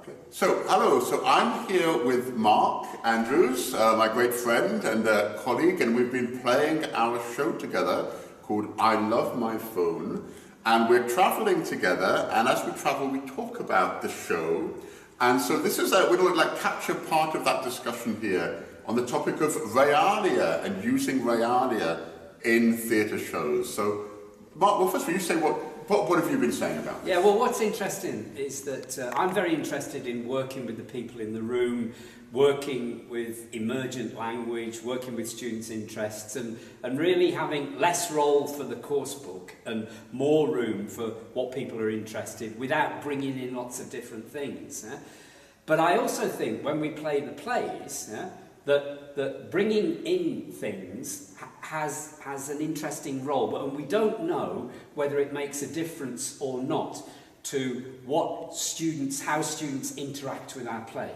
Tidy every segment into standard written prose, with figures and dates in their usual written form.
Okay. So, hello. So I'm here with Mark Andrews, my great friend and colleague, and we've been playing our show together called I Love My Phone. And we're traveling together, and as we travel, we talk about the show. And so this is we're going to capture part of that discussion here on the topic of realia and using realia in theatre shows. So, Mark, well, first of all, you say what have you been saying about this? Yeah, well, what's interesting is that I'm very interested in working with the people in the room, working with emergent language, working with students' interests, and really having less role for the course book and more room for what people are interested without bringing in lots of different things. But I also think when we play the plays, that bringing in things has an interesting role, but we don't know whether it makes a difference or not to how students interact with our play.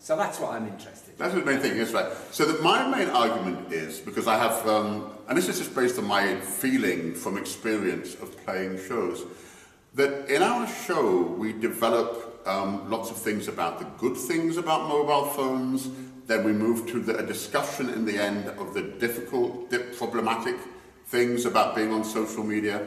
So that's what I'm interested in. That's the main thing, yes, right. So my main argument is, because I have, and this is just based on my feeling from experience of playing shows, that in our show we develop lots of things about the good things about mobile phones. Then we move to a discussion in the end of the difficult, problematic things about being on social media.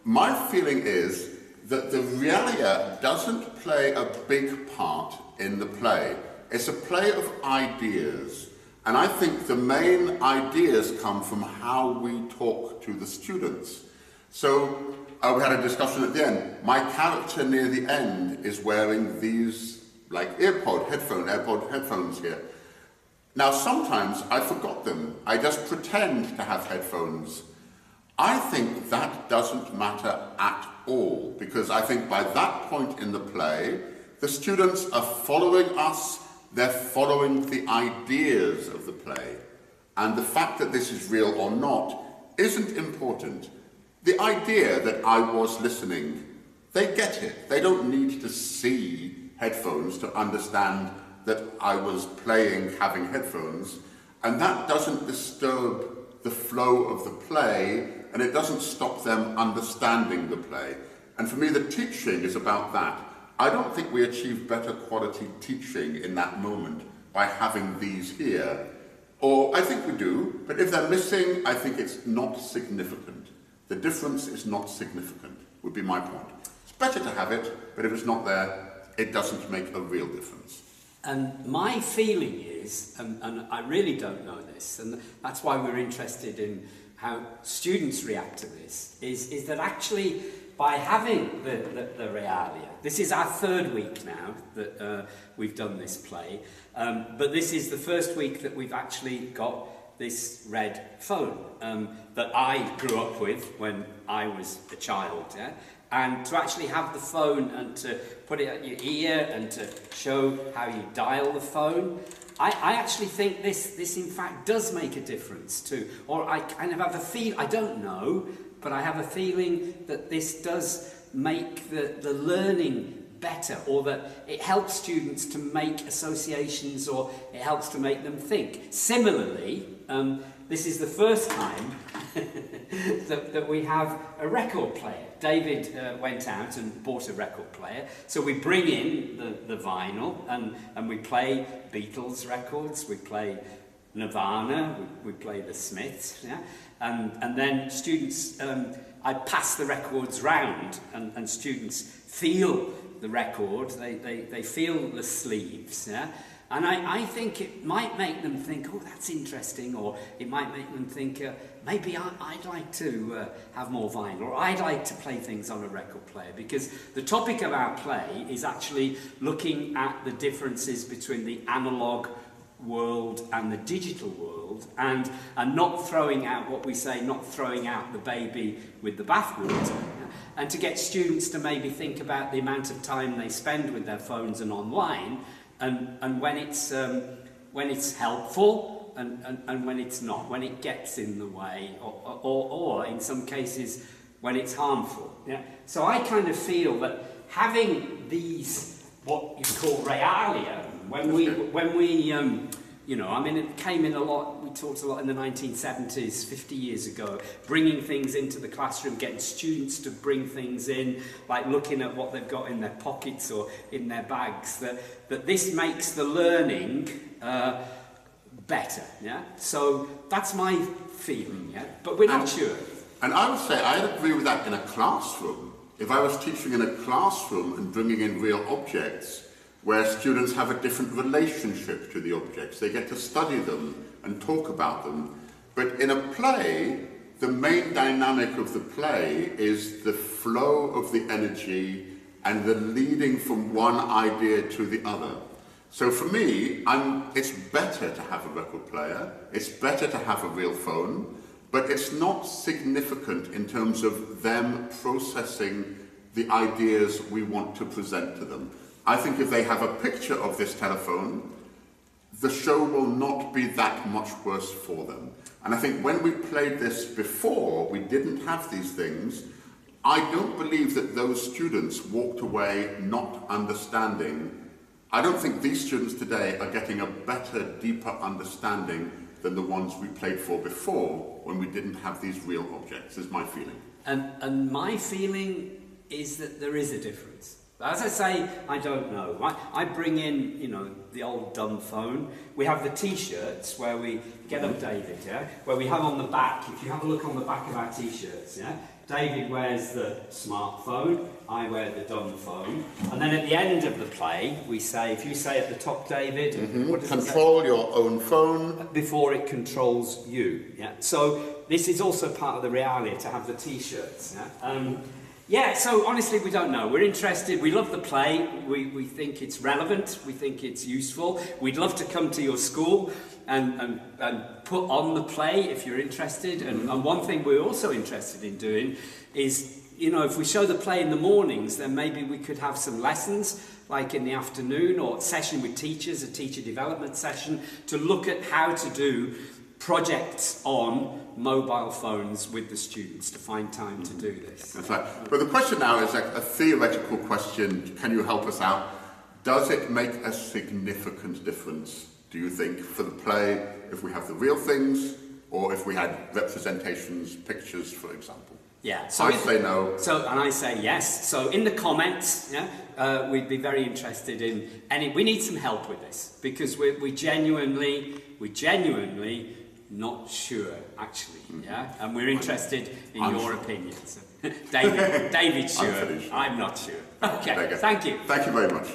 My feeling is that the realia doesn't play a big part in the play. It's a play of ideas. And I think the main ideas come from how we talk to the students. So we had a discussion at the end. My character near the end is wearing these AirPod headphones here. Now, sometimes I forgot them. I just pretend to have headphones. I think that doesn't matter at all, because I think by that point in the play, the students are following us, they're following the ideas of the play. And the fact that this is real or not isn't important. The idea that I was listening, they get it. They don't need to see headphones to understand that I was playing having headphones, and that doesn't disturb the flow of the play, and it doesn't stop them understanding the play. And for me, the teaching is about that. I don't think we achieve better quality teaching in that moment by having these here. Or I think we do, but if they're missing, I think it's not significant. The difference is not significant, would be my point. It's better to have it, but if it's not there, it doesn't make a real difference. And my feeling is, and I really don't know this, and that's why we're interested in how students react to this, is that actually by having the realia, this is our third week now that we've done this play, but this is the first week that we've actually got this red phone that I grew up with when I was a child, yeah? And to actually have the phone and to put it at your ear and to show how you dial the phone, I actually think this in fact does make a difference too. Or I kind of have a feel, I don't know, but I have a feeling that this does make the learning better, or that it helps students to make associations, or it helps to make them think. Similarly, this is the first time that we have a record player. David went out and bought a record player, so we bring in the vinyl and we play Beatles records, we play Nirvana, we play the Smiths, yeah? And then students, I pass the records round and students feel the record, they feel the sleeves, yeah? And I think it might make them think, oh, that's interesting, or it might make them think, maybe I'd like to have more vinyl, or I'd like to play things on a record player, because the topic of our play is actually looking at the differences between the analogue world and the digital world, and not throwing out what we say, not throwing out the baby with the bathwater, and to get students to maybe think about the amount of time they spend with their phones and online, and when it's helpful and when it's not, when it gets in the way, or in some cases when it's harmful. Yeah? So I kind of feel that having these, what you call realia, when You know, I mean, it came in a lot, we talked a lot in the 1970s, 50 years ago, bringing things into the classroom, getting students to bring things in, like looking at what they've got in their pockets or in their bags, that this makes the learning better, yeah? So that's my feeling, yeah? But we're not sure. And I would say I'd agree with that in a classroom. If I was teaching in a classroom and bringing in real objects, where students have a different relationship to the objects. They get to study them and talk about them. But in a play, the main dynamic of the play is the flow of the energy and the leading from one idea to the other. So for me, it's better to have a record player, it's better to have a real phone, but it's not significant in terms of them processing the ideas we want to present to them. I think if they have a picture of this telephone, the show will not be that much worse for them. And I think when we played this before, we didn't have these things. I don't believe that those students walked away not understanding. I don't think these students today are getting a better, deeper understanding than the ones we played for before when we didn't have these real objects, is my feeling. And my feeling is that there is a difference. As I say, I don't know. I bring in, you know, the old dumb phone. We have the T-shirts where we get up David, yeah, where we have on the back. If you have a look on the back of our T-shirts, yeah, David wears the smartphone, I wear the dumb phone, and then at the end of the play, we say, if you say at the top, David, what does control your own phone before it controls you. Yeah. So this is also part of the realia to have the T-shirts. Yeah. Yeah, so honestly, we don't know. We're interested. We love the play. We think it's relevant. We think it's useful. We'd love to come to your school and put on the play if you're interested. And one thing we're also interested in doing is, you know, if we show the play in the mornings, then maybe we could have some lessons, like in the afternoon, or a session with teachers, a teacher development session, to look at how to do projects on mobile phones with the students to find time to do this. That's right. But the question now is a theoretical question. Can you help us out? Does it make a significant difference, do you think, for the play if we have the real things or if we had representations, pictures, for example? Yeah. So I say no. So, and I say yes. So in the comments, yeah, we'd be very interested in we need some help with this, because we genuinely not sure, actually, yeah? And we're interested in your opinions. David's sure. I'm not sure. Okay, thank you. Thank you very much.